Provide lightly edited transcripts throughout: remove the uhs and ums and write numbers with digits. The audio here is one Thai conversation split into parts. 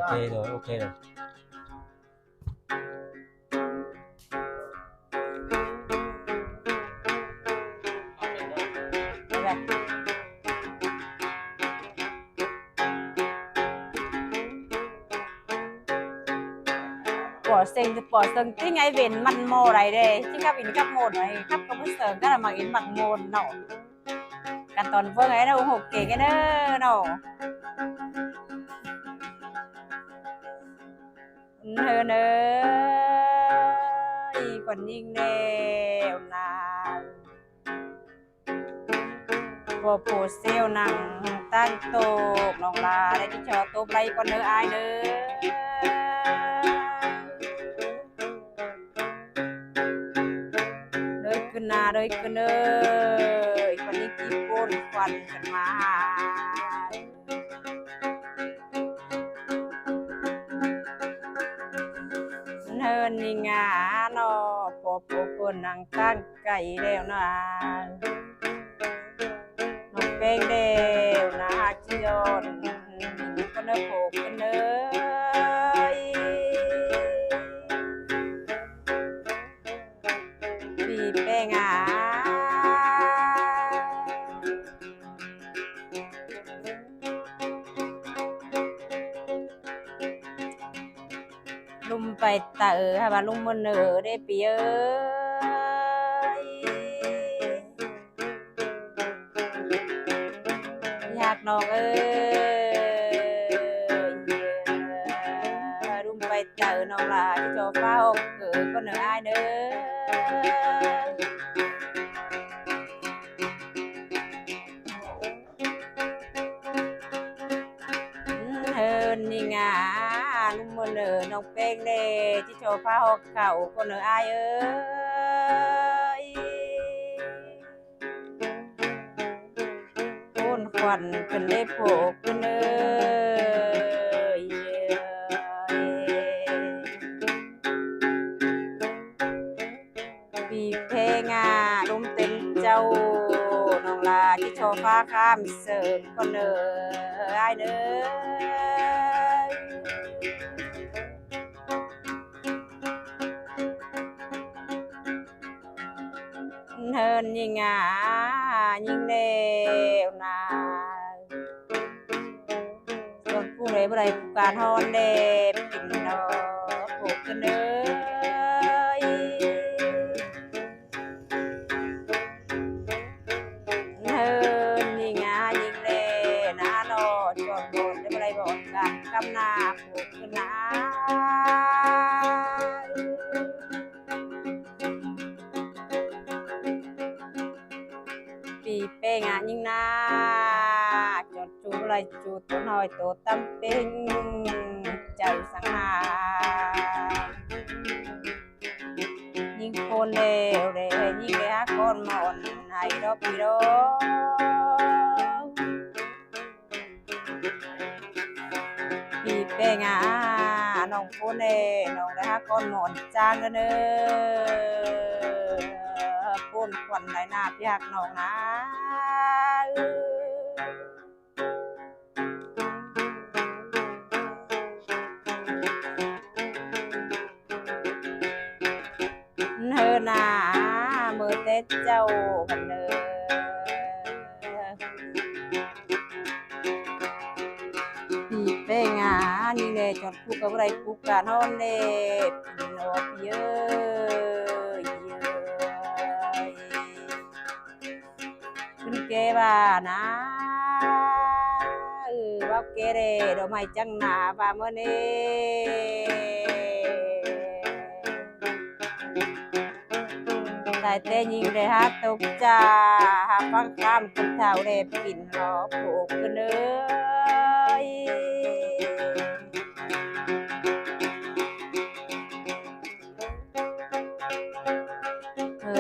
เคrồi ok rồi bỏ sừng tí ngay viền mặt mồ này đây chứ các mình cắp một này cắp có bức sừng cái là mặc in mặc mồn nọ cả tuần vương ấy đâu ủng hộ kể cái đó nọ hơn ơi còn nhìn đều là vô phù siêu nặng tăng tục nòng là để cho tôi bay con nữa ai nữa đời cơn ơi còn đi kiếm côn quằnกันมาเฮินนี่งาเนาะพอคนนั่งตั้งไก่แล้วนะน้องเพลงเดียวนะจิยอนก็เนื้อโผล่กันเลยปีเป้งาลุมไปตาฮะว่าลุมมันได้ปีเอ้ยอยากน้องเอ้ยลุมไปตาน้องลาที่โจฟ้าอกก็เหนืออายเด้อเฮินนี่งาลุมมันน้องเป้งเด้ที่โจฟ้าอกเก่าก็เหนืออายเอ้ยควันขึ้นได้โผล่ขึ้นเลยปีเพงาลุมเต็มเจ้าน้องลาที่โชว์ฟ้าข้ามเสิร์ฟก็เนอไอเนเฮินยิงงายิงเร็วนาส่วนผู้ใดผู้ใดผู้การฮอนเด็บปิ่นดอกผูกกันเลยเฮินยิงงายิงเร็วนาโนจนบนได้ผู้ใดบอกกันกำนาผูกกันนาปีเป้งายิงนาจดจูไรจูตัวน้อยตัวตั้มเป็งใจสังหายิงคนเลวเด้ยิงเลยคนหมอนให้ดอกปีดอกปีเป้งาน้องคนเลน้องเลยคนหมอนจางกันเด้อปูนควันไหลหน้าพี่หักน้องนะเฮินนามือเต้เจ้ากันเด้อปีเป้งานี่เลยจดผู้กับไรผู้การฮอนเล่ปีนอเยอะขึ้นเกบ้านะว่าเกเรดอกไม้จังหนาบ้าเมื่อนี้แต่เต้ยิงเลยฮะตกจ่าฟังคำคุณเท่าเด็บปิ่นหอผูกกันเลย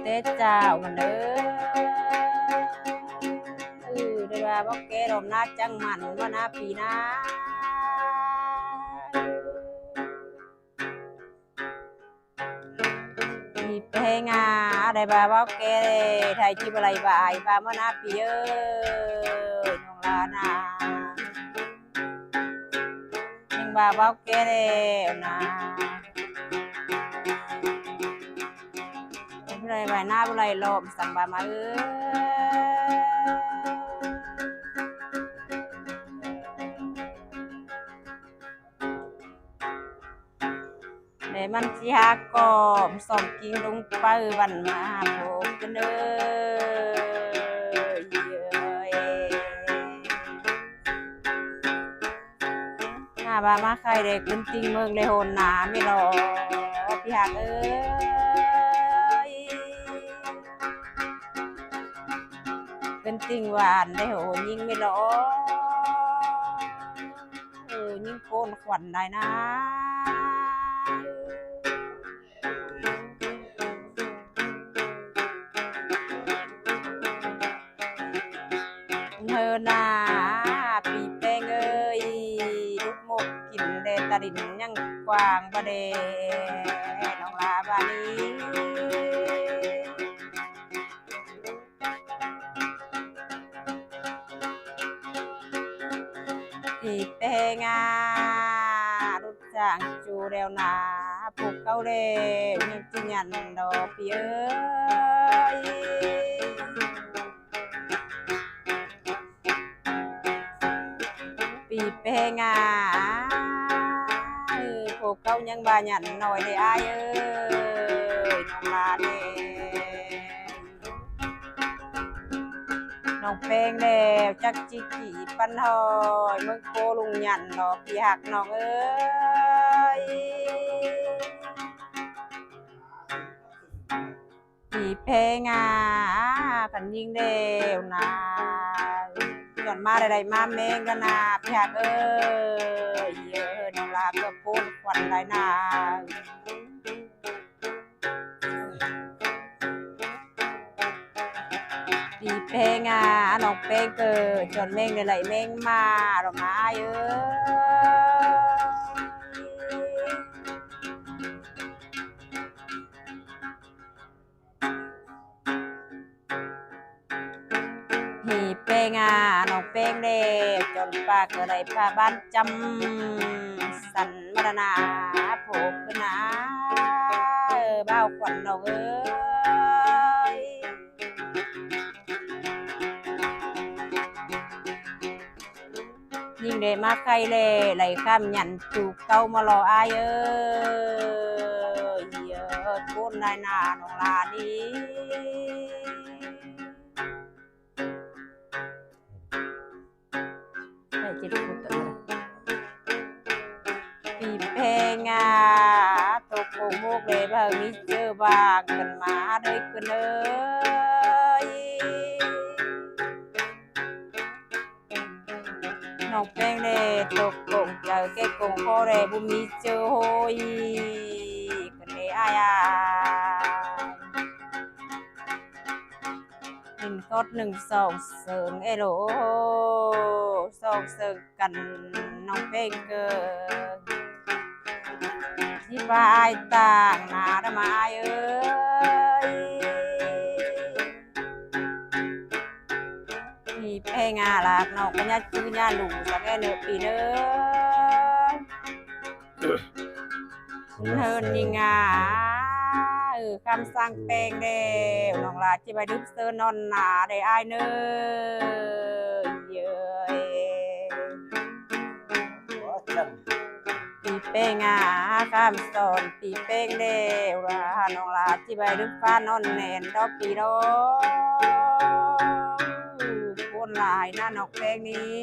เต้เจ้ากันเลยเดี๋ยวบอกเกดมนาจังมันว่านาปีนาเพลงได้บ่าวเกไทยที่บลายบ่ายบ่ามานาปีเอ้ยน้องลานายัง บาเบาแก่แล้วนะผู้ใดใบหน้าผู้ใดลมสั่งบามาในมันสิหากอมส่องกิ่งลงไปวันมาโผล่กันเด้อบามาใครเด็กขึ้นติงเมืองเลยโหนหนาไม่รอพี่หักขึ้นติงหวานได้โหยิ่งไม่รอยิ่งโกนขวัญได้นะนาปีแป้งลูกมกกินเดตาดินยังกว้างประเดน้องลาบานีปีแป้งรุดจางจูเรวนาผูกเก้าเล่ยังจิยันดอกปีปีเป้งพวกเขายังบาหยันหน่อยได้อายน้องลาเด้น้องเป้งเด้จักจิกี่ปันหอยเมื่อโกลุงหยันดอกพี่หักน้องปีเป้งขันยิงเด้วนาย้อนมาได้มาเมงกันนาพี่หักน้องลาก็ปูนขวัญได้นาปีเพลงน้องเพลงเกิดจนเมงได้ไหลเมงมาดอกไม้เป้งน้องเป้งเด็กจนปากเกิดได้พาบ้านจำสันมรณาโผล่ขึ้นนะเบ้าขวัญน้องยิ่งได้มาใครเลยไหลข้ามหยันจูบเต้ามารออายโกนได้นาน้องลาดีปีเพลงตกโกงกเลยบางมิเจอบางกันมาด้วยกันน้องเพลงเลยตกโกงเจอแก่โกงพ่อเลยบุมีเจอโฮยกันเลยอาย1 2 เสิร์งโล2เสิร์งกันน้องเพลงเกิดที่ปลายต่างนาดมามีเพลงหลักน้องก็ยัดชื่อญาลุงสักเนอปีเด้อยิงคำสั่งเพลงเด้น้องลาที่ไปดึกเซอร์นอนหนาได้อายเนปีเป้งคำสอนปีเป้งเด้น้องลาที่ไปดึกฟ้านอนแนนดอกปีโดคนหลายหน้าน้องเพลงนี้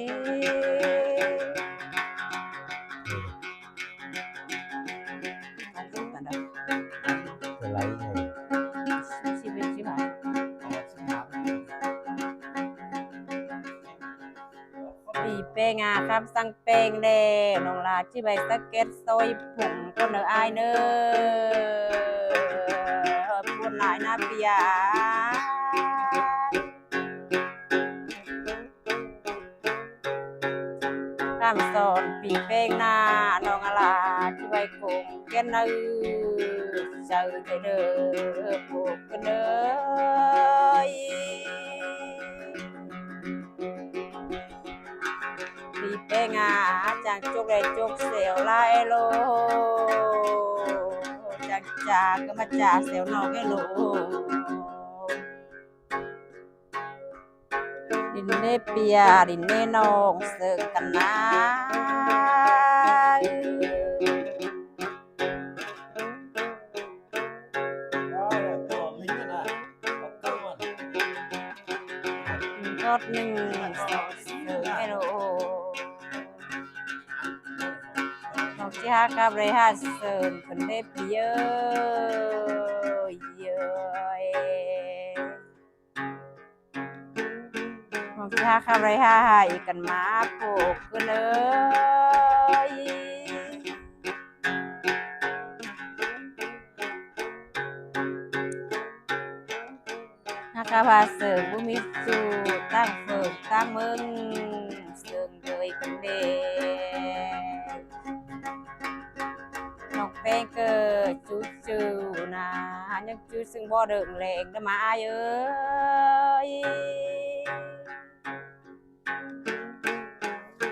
ปีเป้งครับสั่งเป้งเด้น้องลาที่ใบสเก็ตซอยผงคนเนออายเนอพูดหลายนาเปียคำสอนปีเป้งหน้าน้องลาที่ใบคงเก็นเจอเด้อพวกกันเด้อปีเป้ งาจางจุกได้จุกเสียวลายโลจางจากก็มาจากเสียวนอกให้โลดินเนเปียดินเนนองเสิร์กันนะรถหนึ่งสองเสิร์ให้โลน้องที่ฮักกับเลยฮัเสิร์คนได้เปียเยอะน้องที่ฮักกับเลยฮัอีกันมาโปกกันเลยฮักกับพาเสิร์บุมิสูตั้งเฟิร์ตั้งมึงเสิร์เลยกันเดน้องเป็นเกิดจูจูนะยังจูซึ่งบ่เดิงแรงได้มาเอ้ย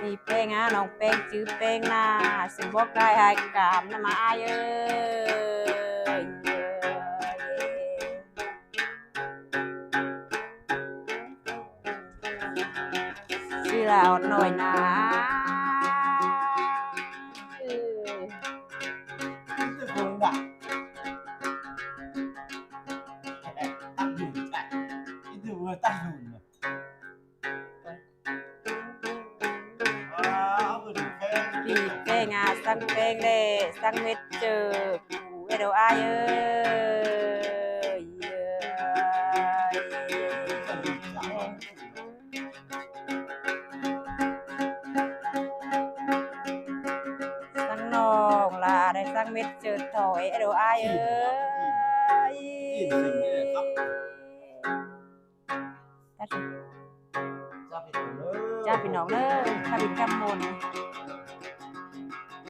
นี่เป็นงาน้องเป็นจื้อเป็นนาซึ่งบ่กายหายกามได้มาเอ้ยชื่อเราหน่อยนะปีเป้งาสังเป้งเล่สังเม็ดเจอผู้เอโดอาเยสังนองลาได้สังเม็ดเจอถอยเอโดอาเยจ้าพี่น้องเด้อข้าพิจำมน